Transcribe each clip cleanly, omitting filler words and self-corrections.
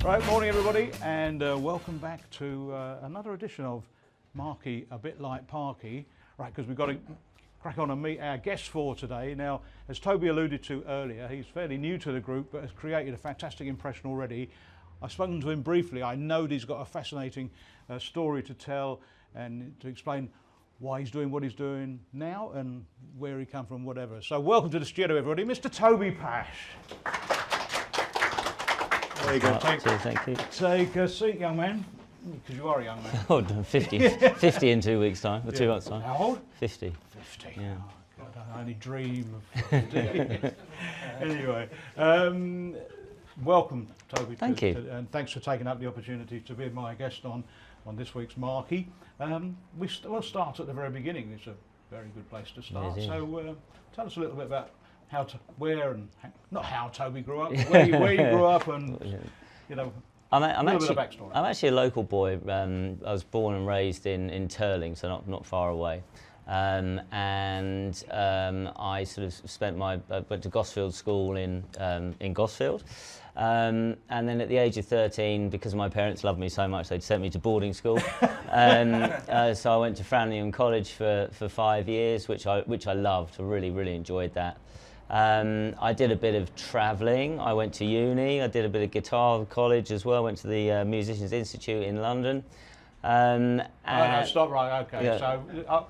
Right, morning everybody, and welcome back to another edition of Marky, a Bit Like Parky. Right, because we've got to crack on and meet our guest for today. Now, as Toby alluded to earlier, he's fairly new to the group, but has created a fantastic impression already. I've spoken to him briefly. I know he's got a fascinating story to tell and to explain why he's doing what he's doing now and where he come from, whatever. So welcome to the studio, everybody, Mr. Toby Pash. There you go. Thank you. Take a seat, young man, because you are a young man. Oh, 50 in 2 weeks' time, or 2 months' time. How old? 50. 50. Yeah. Oh, God, I only dream of 50. Anyway, welcome, Toby. Thank you. And thanks for taking up the opportunity to be my guest on this week's Marky. We'll start at the very beginning. It's a very good place to start. It is. So tell us a little bit about where and not how Toby grew up, where you grew up, and you know. I'm a little bit of backstory. I'm actually a local boy. I was born and raised in Turling, so not far away. I sort of spent went to Gosfield School in Gosfield. And then at the age of 13, because my parents loved me so much, they'd sent me to boarding school. So I went to Framlingham College for 5 years, which I loved. I really enjoyed that. I did a bit of travelling. I went to uni. I did a bit of guitar college as well. Went to the Musicians Institute in London. No, stop right. Okay, yeah. So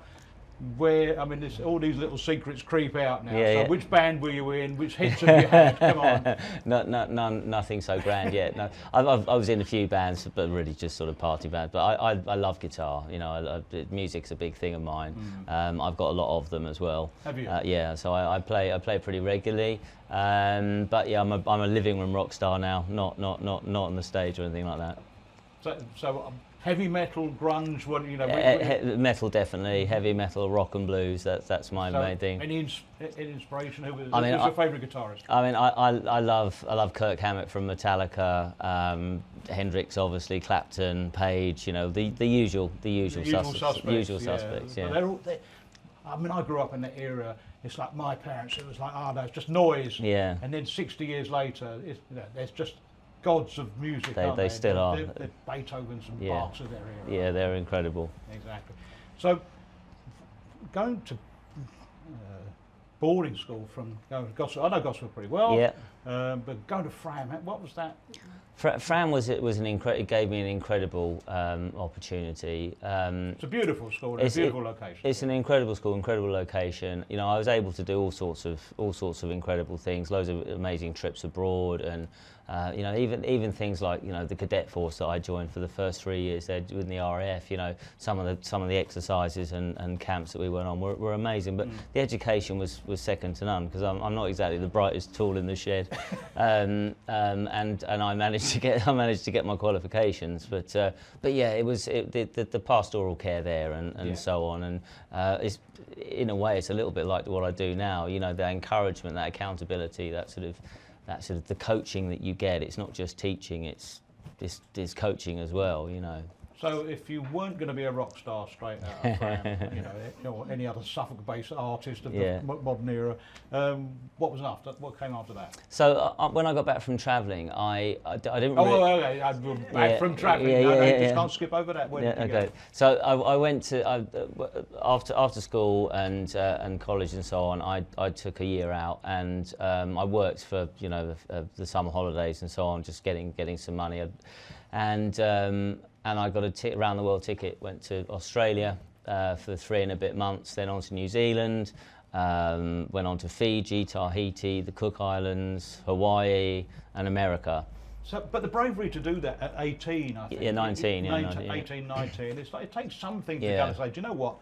there's all these little secrets creep out now. Yeah, so yeah. which band were you in? Which hits have you had? Come on. Nothing so grand yet. No, I was in a few bands, but really just sort of party bands. But I love guitar. You know, music's a big thing of mine. I've got a lot of them as well. Have you? Yeah. So I play pretty regularly. But yeah, I'm a living room rock star now. Not on the stage or anything like that. So heavy metal, grunge, what you know? Metal definitely, heavy metal, rock and blues. That's my main thing. Any inspiration? Who's I mean, your favourite guitarist? I mean, I love Kirk Hammett from Metallica, Hendrix obviously, Clapton, Page. You know, the usual suspects. Yeah. But I mean, I grew up in that era. It's like my parents. It was like, no, it's just noise. Yeah. And then 60 years later, there's just gods of music. They still are. They're Beethoven's and Bach's of their era. Yeah, they're incredible. Exactly. So, going to boarding school from Gosford, I know Gosford pretty well. Yeah. But going to Fram, what was that? Fram it gave me an incredible opportunity. It's a beautiful school, a beautiful location. It's an incredible school, incredible location. You know, I was able to do all sorts of incredible things, loads of amazing trips abroad, and you know, even things like, you know, the cadet force that I joined for the first 3 years there in the RAF. You know, some of the exercises and camps that we went on were amazing. But the education was second to none, because I'm not exactly the brightest tool in the shed, and I managed to get my qualifications. But yeah, it was the pastoral care there and so on, and it's, in a way, it's a little bit like what I do now. You know, the encouragement, that accountability, that sort of the coaching that you get. It's not just teaching, it's coaching as well, you know. So if you weren't going to be a rock star straight out of Fram, you know, or any other Suffolk-based artist of the modern era, what came after that? So when I got back from travelling, I didn't really... Oh, okay, back from travelling. Just can't skip over that. Where did you go? So I went to, after school and college and so on, I took a year out, and I worked for, you know, the summer holidays and so on, just getting some money. And I got a round the world ticket, went to Australia for 3 and a bit months, then on to New Zealand, went on to Fiji, Tahiti, the Cook Islands, Hawaii, and America. So, but the bravery to do that at 18, I think. Yeah, 19. 18, 19. It's like, it takes something to go and say, do you know what,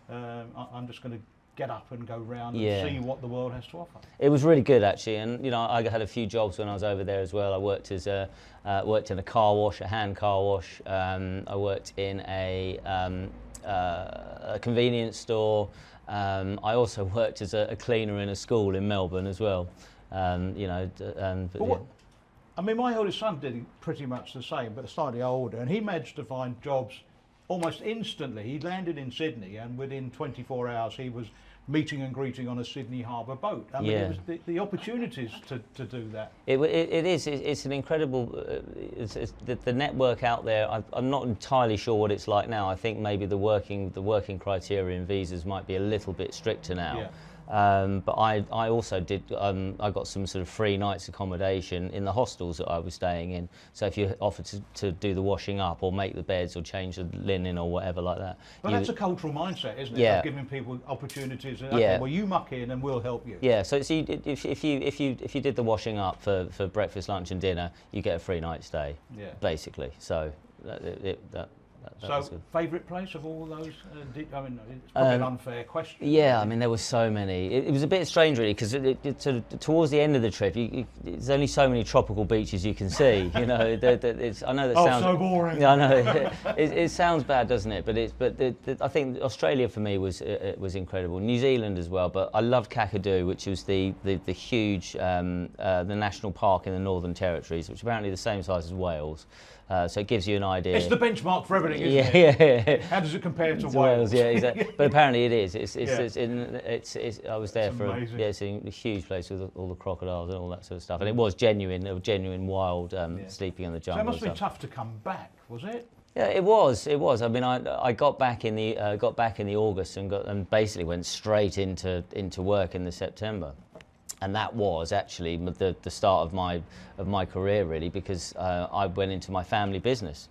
I'm just going to get up and go round and see what the world has to offer. It was really good, actually, and you know, I had a few jobs when I was over there as well. I worked worked in a car wash, a hand car wash. I worked in a convenience store. I also worked as a cleaner in a school in Melbourne as well. You know, I mean, my oldest son did pretty much the same, but slightly older, and he managed to find jobs almost instantly, he landed in Sydney, and within 24 hours he was meeting and greeting on a Sydney Harbour boat. I mean, it was the opportunities to do that. It is. It's an incredible. The network out there. I'm not entirely sure what it's like now. I think maybe the working criteria in visas might be a little bit stricter now. Yeah. But I also did. I got some sort of free nights accommodation in the hostels that I was staying in. So if you offered to do the washing up or make the beds or change the linen or whatever like that. But that's a cultural mindset, isn't it? Yeah. Of giving people opportunities. Yeah. Okay, well, you muck in and we'll help you. Yeah. So if you did the washing up for breakfast, lunch, and dinner, you get a free night stay. Yeah. Basically. So So, favourite place of all those? I mean, it's probably an unfair question. Yeah, I mean, there were so many. It was a bit strange, really, because sort of towards the end of the trip, there's only so many tropical beaches you can see. You know, I know that sounds so boring. Yeah, I know. It sounds bad, doesn't it? But I think Australia for me was incredible. New Zealand as well, but I loved Kakadu, which was the huge the national park in the Northern Territories, which is apparently the same size as Wales. So it gives you an idea. It's the benchmark for everything, isn't it? Yeah. How does it compare to Wales? Yeah, exactly. But apparently it is. I was there it's a huge place with all the crocodiles and all that sort of stuff, and it was genuine wild sleeping in the jungle. So it must have been tough to come back, was it? Yeah, it was. I mean, I got back in the August and basically went straight into work in the September. And that was actually the start of my career, really, because I went into my family business.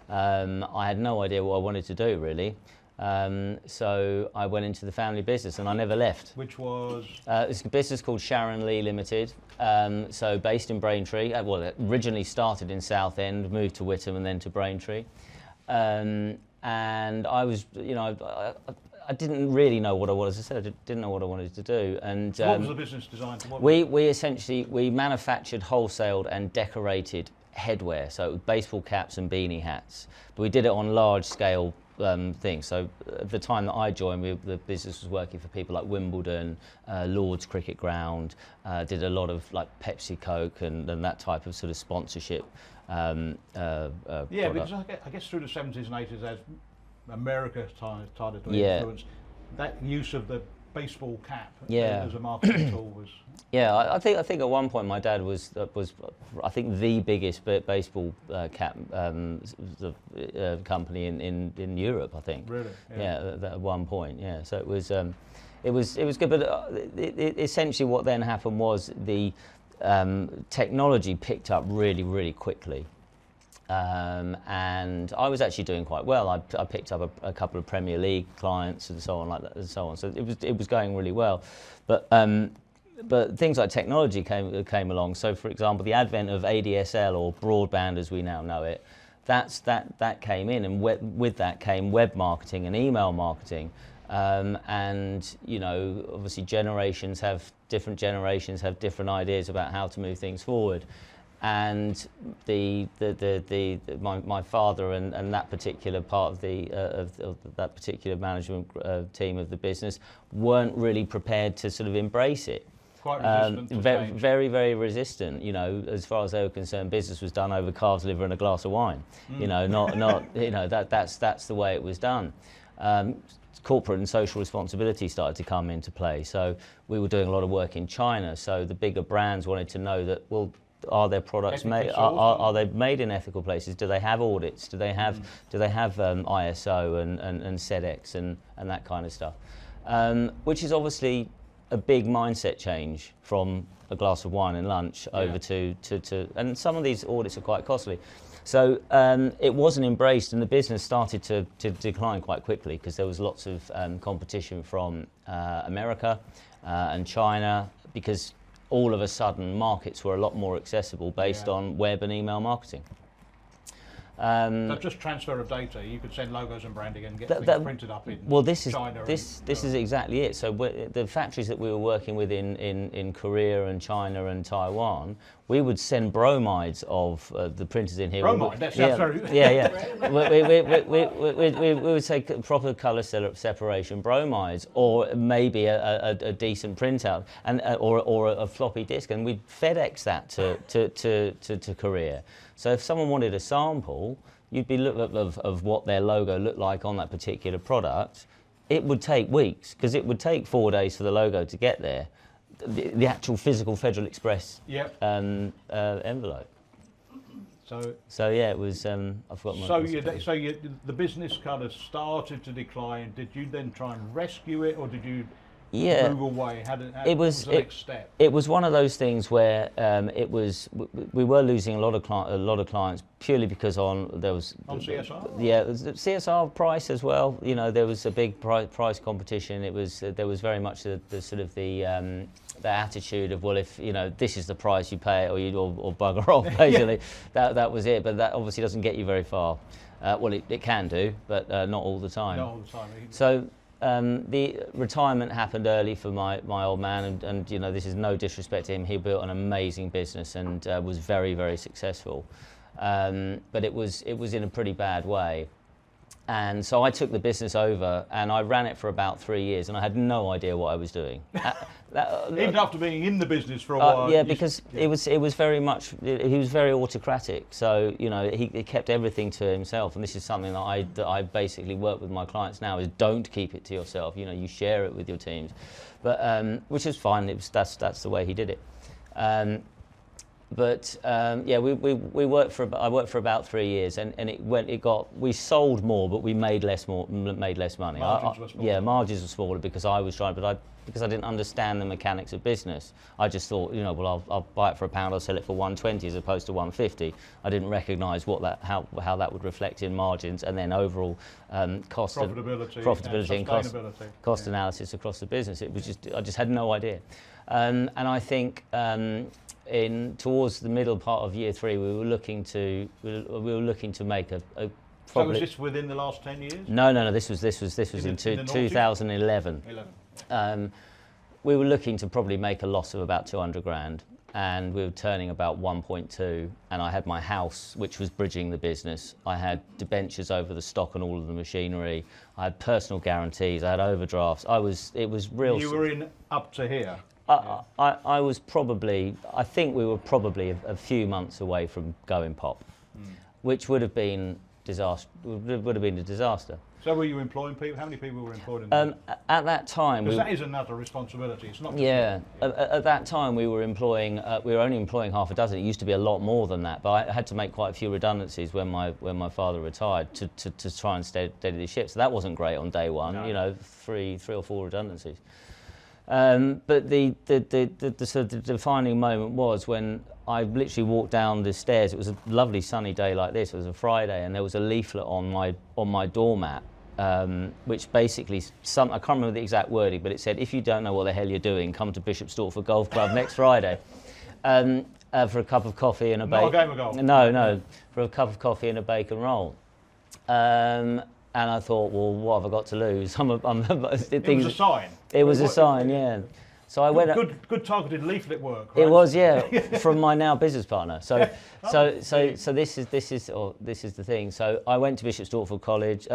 I had no idea what I wanted to do, really. So I went into the family business and I never left. Which was? It's a business called Sharon Lee Limited. So based in Braintree. Well, it originally started in Southend, moved to Whittam and then to Braintree. And I was, I didn't really know what I wanted. As I said, I didn't know what I wanted to do. And what was the business designed? We essentially manufactured, wholesaled, and decorated headwear. So baseball caps and beanie hats. But we did it on large scale things. So at the time that I joined, the business was working for people like Wimbledon, Lord's Cricket Ground. Did a lot of like Pepsi, Coke, and that type of sort of sponsorship. Because I guess through the 70s and 80s, as America started to influence, that use of the baseball cap as a marketing tool was. Yeah, I think at one point my dad was I think the biggest baseball cap company in Europe. I think. Really? Yeah. At one point. Yeah. So it was good, but essentially what then happened was the technology picked up really quickly. And I was actually doing quite well. I picked up a couple of Premier League clients and so on like that and so on. So it was going really well, but things like technology came along. So for example, the advent of ADSL or broadband as we now know it, that came in, and with that came web marketing and email marketing. And obviously different generations have different ideas about how to move things forward. And my father and that particular part of that particular management team of the business weren't really prepared to sort of embrace it. Quite resistant to change. Very, very resistant. As far as they were concerned, business was done over calves liver and a glass of wine. That's the way it was done. Corporate and social responsibility started to come into play. So we were doing a lot of work in China. So the bigger brands wanted to know that, well, are their products made? Are they made in ethical places? Do they have audits? Do they have ISO and SEDEX and that kind of stuff? Which is obviously a big mindset change from a glass of wine and lunch over to and some of these audits are quite costly. So it wasn't embraced, and the business started to decline quite quickly because there was lots of competition from America and China, because all of a sudden markets were a lot more accessible based on web and email marketing. So just transfer of data, you could send logos and branding and get things printed up in China. This is exactly it. So the factories that we were working with in Korea and China and Taiwan, we would send bromides of the printers in here. Bromide, that sounds very... we would say proper colour separation bromides, or maybe a decent printout, and or a floppy disk, and we'd FedEx that to Korea. So if someone wanted a sample, you'd be look of what their logo looked like on that particular product, it would take weeks, because it would take 4 days for the logo to get there, the actual physical Federal Express envelope. So yeah, it was. I forgot my. The business kind of started to decline. Did you then try and rescue it, or did you move away? What was the next step? It was one of those things where we were losing a lot of clients purely because there was CSR. Yeah, the CSR price as well. You know, there was a big price competition. There was very much the sort of the attitude of, well, if you know this is the price you pay, or bugger off, basically. That was it. But that obviously doesn't get you very far. Well, it can do, but not all the time. Not all the time. So. The retirement happened early for my old man, and you know, this is no disrespect to him. He built an amazing business and was very, very successful, but it was in a pretty bad way. And so I took the business over and I ran it for about 3 years, and I had no idea what I was doing. Even after being in the business for a while. Yeah, because it was very much, he was very autocratic. So, you know, he kept everything to himself. And this is something that I basically work with my clients now, is don't keep it to yourself. You know, you share it with your teams. But, which is fine, that's the way he did it. Yeah, we worked for I worked for about 3 years, and we sold more, but we made less money. Margins were smaller. Yeah, margins were smaller because I was trying, because I didn't understand the mechanics of business. I just thought, you know, well, I'll buy it for £1, I'll sell it for 120 as opposed to 150. I didn't recognise how that would reflect in margins, and then overall cost profitability and cost analysis across the business. It was I just had no idea, and I think. Towards the middle part of year 3, we were looking to make a So was this within the last 10 years? No. This was in 2011. We were looking to probably make a loss of about 200 grand, and we were turning about 1.2. And I had my house, which was bridging the business. I had debentures over the stock and all of the machinery. I had personal guarantees. I had overdrafts. It was real. You were in up to here. I think we were probably a few months away from going pop, which would have been a disaster. So were you employing people? How many people were employed in that? At that time, because that is another responsibility. It's not. Yeah. At that time, we were only employing half a dozen. It used to be a lot more than that, but I had to make quite a few redundancies when my father retired to try and steady the ship. So that wasn't great on day one. No. You know, three or four redundancies. But the sort of defining moment was when I literally walked down the stairs. It was a lovely sunny day like this. It was a Friday, and there was a leaflet on my doormat, which basically I can't remember the exact wording, but it said, "If you don't know what the hell you're doing, come to Bishop Stortford Golf Club next Friday for a cup of coffee and a bacon." Not a game of golf. No, for a cup of coffee and a bacon roll. And I thought, well, what have I got to lose? It was a sign. It was a sign, yeah. So I went. Good targeted leaflet work. Right? It was, yeah, from my now business partner. So this is the thing. So I went to Bishop Stortford College,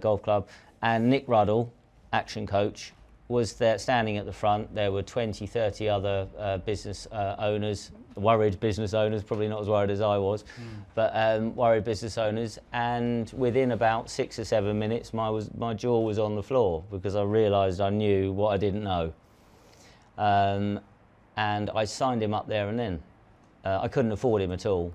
Golf Club, and Nick Ruddle, action coach, was there standing at the front. There were 20, 30 other business owners. Worried business owners, probably not as worried as I was, but worried business owners. And within about 6 or 7 minutes, my jaw was on the floor because I realised I knew what I didn't know. And I signed him up there and then. I couldn't afford him at all,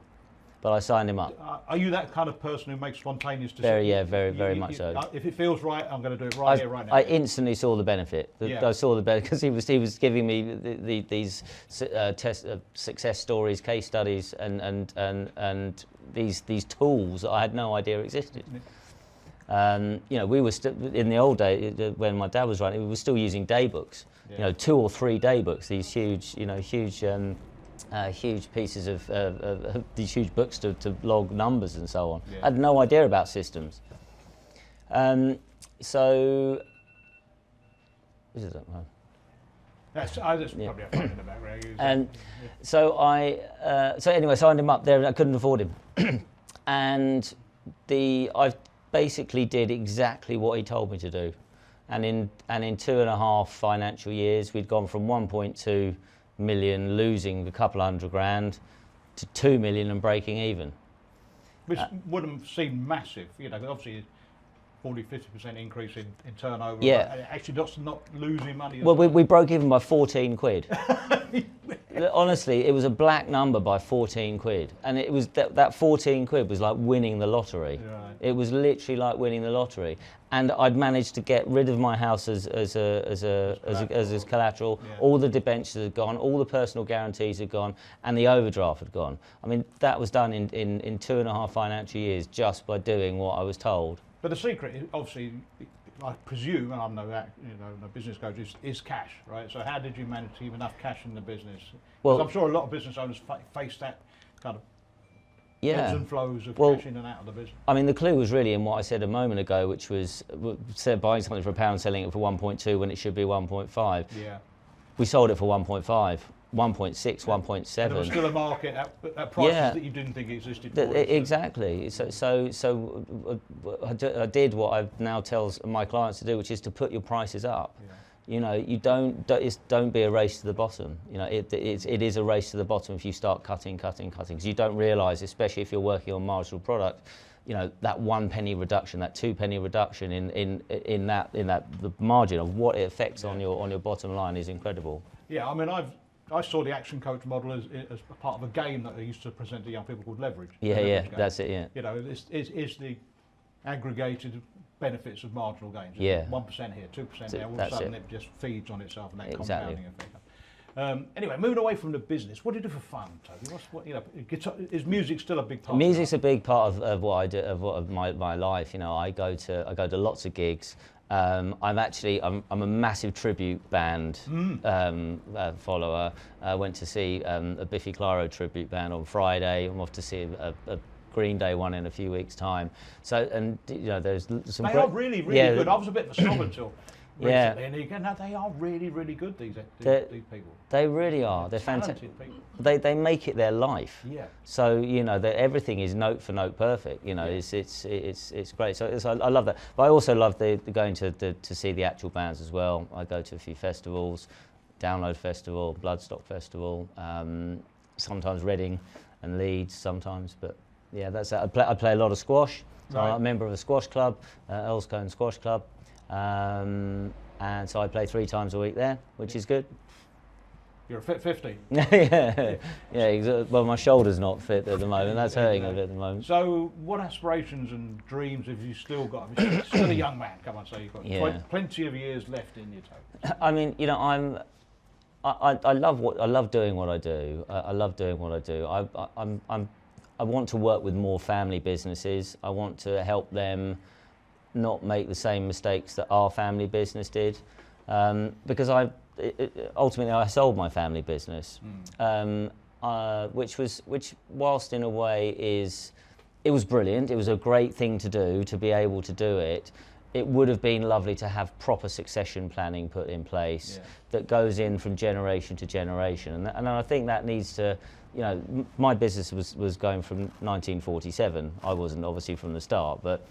but I signed him up. Are you that kind of person who makes spontaneous decisions? Very much so. If it feels right, I'm going to do it right here, right now. I instantly saw the benefit. I saw the benefit because he was giving me these success stories, case studies, and these tools that I had no idea existed. You know, we were in the old day when my dad was running. We were still using day books. Yeah. You know, 2 or 3 day books. These huge pieces of these huge books to log numbers and so on. Yeah. I had no idea about systems. So this is well. That's probably a phone in the background. And so anyway, signed him up there, and I couldn't afford him. And I basically did exactly what he told me to do. And in 2.5 financial years, we'd gone from 1.2 million losing a couple hundred grand to 2 million and breaking even. which wouldn't seem massive, you know, obviously 40-50% increase in turnover. Yeah. But actually not losing money. Well, we broke even by 14 quid. Honestly, it was a black number by 14 quid. And it was that 14 quid was like winning the lottery. Right. It was literally like winning the lottery. And I'd managed to get rid of my house as collateral. Yeah. All the debentures had gone, all the personal guarantees had gone, and the overdraft had gone. I mean, that was done in 2.5 financial years just by doing what I was told. But the secret is obviously, I presume, and I'm no business coach, is cash, right? So how did you manage to keep enough cash in the business? Well, I'm sure a lot of business owners face that kind of ebbs and flows of cash in and out of the business. I mean, the clue was really in what I said a moment ago, which was buying something for £1, selling it for 1.2 when it should be 1.5. Yeah. We sold it for 1.5, 1.6, 1.7. There was still a market at prices that you didn't think existed. Exactly. So I did what I now tell my clients to do, which is to put your prices up. Yeah. You know, you don't be a race to the bottom. You know, it is a race to the bottom if you start cutting, because you don't realise, especially if you're working on marginal product, you know, that 1 penny reduction, that 2 penny reduction in the margin of what it affects on your bottom line is incredible. Yeah, I mean, I saw the action coach model as a part of a game that I used to present to young people called leverage. Yeah, that's it. Yeah. You know, it's the aggregated benefits of marginal gains. Yeah. 1% here, 2% there. All of a sudden, it just feeds on itself, and that compounding effect. Anyway, moving away from the business, what do you do for fun, Toby? Is music still a big part? Music's a big part of what I do, of my life. You know, I go to lots of gigs. I'm a massive tribute band follower. I went to see a Biffy Clyro tribute band on Friday. I'm off to see a Green Day one in a few weeks' time. So, and you know, there's some. They are really good. I was a bit of a snob until recently, and again, no, they are really good. These people. They really are. They're fantastic. They make it their life. Yeah. So you know, everything is note for note perfect. You know, it's great. So I love that. But I also love going to see the actual bands as well. I go to a few festivals, Download Festival, Bloodstock Festival, sometimes Reading and Leeds sometimes, but. Yeah, that's it. I play a lot of squash. So I'm a member of a squash club, Earlscombe Squash Club, and so I play 3 times a week there, which is good. You're a fit 50. Yeah. Well, my shoulder's not fit at the moment. That's hurting a bit at the moment. So, what aspirations and dreams have you still got? I mean, you're still a young man. Come on, so you've got plenty of years left in your toe. I mean, you know, I love doing what I do. I love doing what I do. I want to work with more family businesses. I want to help them not make the same mistakes that our family business did, because ultimately I sold my family business, which whilst in a way it was brilliant. It was a great thing to do, to be able to do it. It would have been lovely to have proper succession planning put in place that goes in from generation to generation, and I think that needs to. You know, my business was going from 1947. I wasn't obviously from the start, but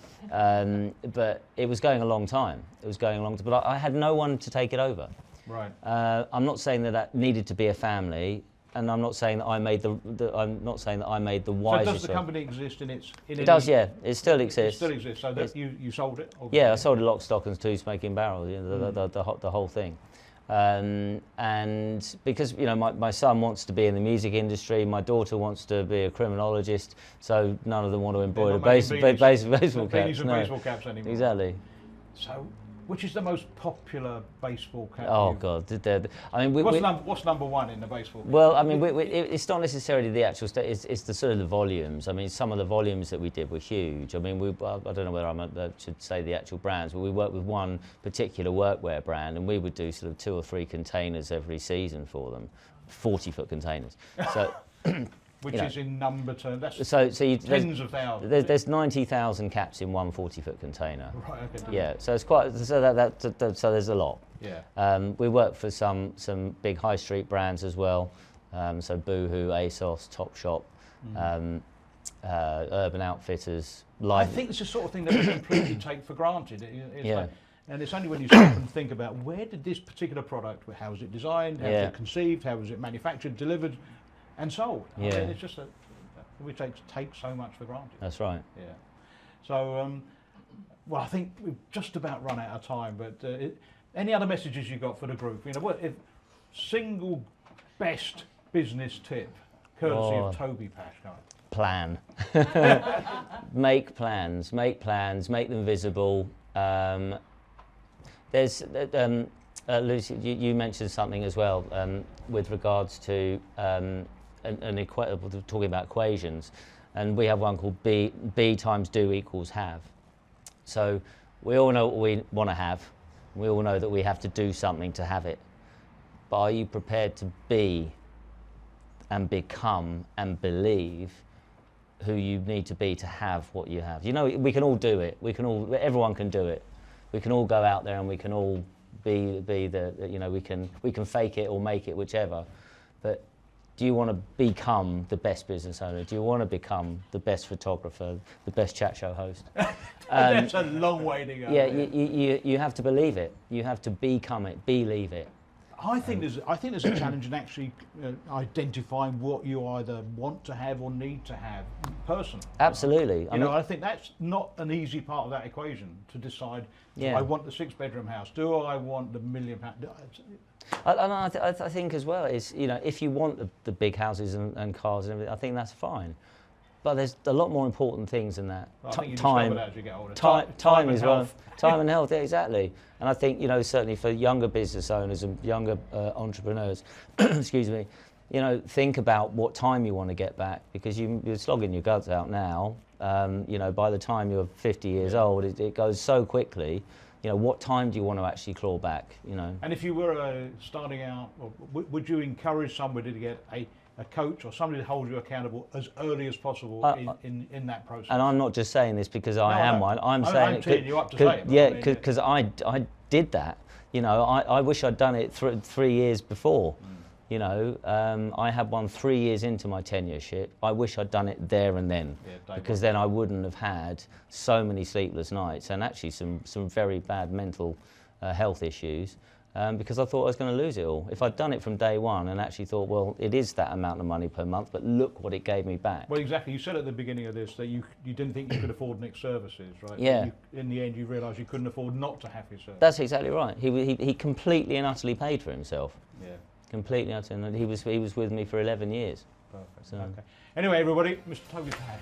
it was going a long time. But I had no one to take it over. Right. I'm not saying that needed to be a family, and I'm not saying that I made I'm not saying that I made the wisest. So does the company exist in its? It does, yeah. It still exists. It still exists. So that you sold it? Obviously. Yeah, I sold a lock, stock, and 2 smoking barrels. You know, the whole thing. And because you know my son wants to be in the music industry, my daughter wants to be a criminologist, so none of them want to embroider baseball caps. Baseball caps anymore. Exactly. So, which is the most popular baseball cap? Oh God! I mean, what's number one in the baseball cap? Well, I mean, it's not necessarily the actual it's the sort of the volumes. I mean, some of the volumes that we did were huge. I mean, I don't know whether I should say the actual brands, but we worked with one particular workwear brand, and we would do sort of 2 or 3 containers every season for them, 40-foot containers. So. Which is in number terms. That's tens of thousands. There's 90,000 caps in one 40-foot container. Right. Okay. Yeah. So it's quite. So there's a lot. Yeah. We work for some big high street brands as well. So Boohoo, ASOS, Topshop, Urban Outfitters. I think it's the sort of thing that we completely take for granted. And it's only when you stop and think about where did this particular product, how was it designed, how was it conceived, how was it manufactured, delivered, and sold. I mean, it's just we take so much for granted. That's right. Yeah. So, well, I think we've just about run out of time. But any other messages you got for the group? You know, what if single best business tip, courtesy of Toby Pash? Plan. Make plans. Make plans. Make them visible. There's Lucy, you mentioned something as well with regards to talking about equations, and we have one called B times do equals have. So we all know what we want to have. We all know that we have to do something to have it. But are you prepared to be and become and believe who you need to be to have what you have? You know, we can all do it. Everyone can do it. We can all go out there and we can all be the, you know, we can fake it or make it, whichever. But do you want to become the best business owner? Do you want to become the best photographer, the best chat show host? That's a long way to go. Yeah, you have to believe it. You have to become it, believe it. I think there's a challenge in actually identifying what you either want to have or need to have personally. Absolutely. I think that's not an easy part of that equation to decide. Yeah. Do I want the 6-bedroom house? Do I want the £1 million? I think as well is, you know, if you want the big houses and cars and everything, I think that's fine. But there's a lot more important things than that. Well, I think you discover that as you get older. Time as and well. health. Time and health, yeah, exactly. And I think, you know, certainly for younger business owners and younger entrepreneurs, excuse me, you know, think about what time you want to get back, because you're slogging your guts out now. You know, by the time you're 50 years old, it goes so quickly. You know, what time do you want to actually claw back, you know? And if you were starting out, would you encourage somebody to get a coach or somebody to hold you accountable as early as possible in that process? And I'm not just saying this because I am one. I'm saying I'm teeing you up to say it. Yeah, because I did that. You know, I wish I'd done it 3 years before. You know, I had one 3 years into my tenureship. I wish I'd done it there and then, because then I wouldn't have had so many sleepless nights and actually some very bad mental health issues. Because I thought I was going to lose it all. If I'd done it from day one and actually thought, well, it is that amount of money per month, but look what it gave me back. Well, exactly. You said at the beginning of this that you didn't think you could afford Nick's services, right? Yeah. In the end, you realised you couldn't afford not to have his service. That's exactly right. He completely and utterly paid for himself. Yeah. Completely and utterly. He was with me for 11 years. Perfect. So. Okay. Anyway, everybody, Mr. Toby Pash.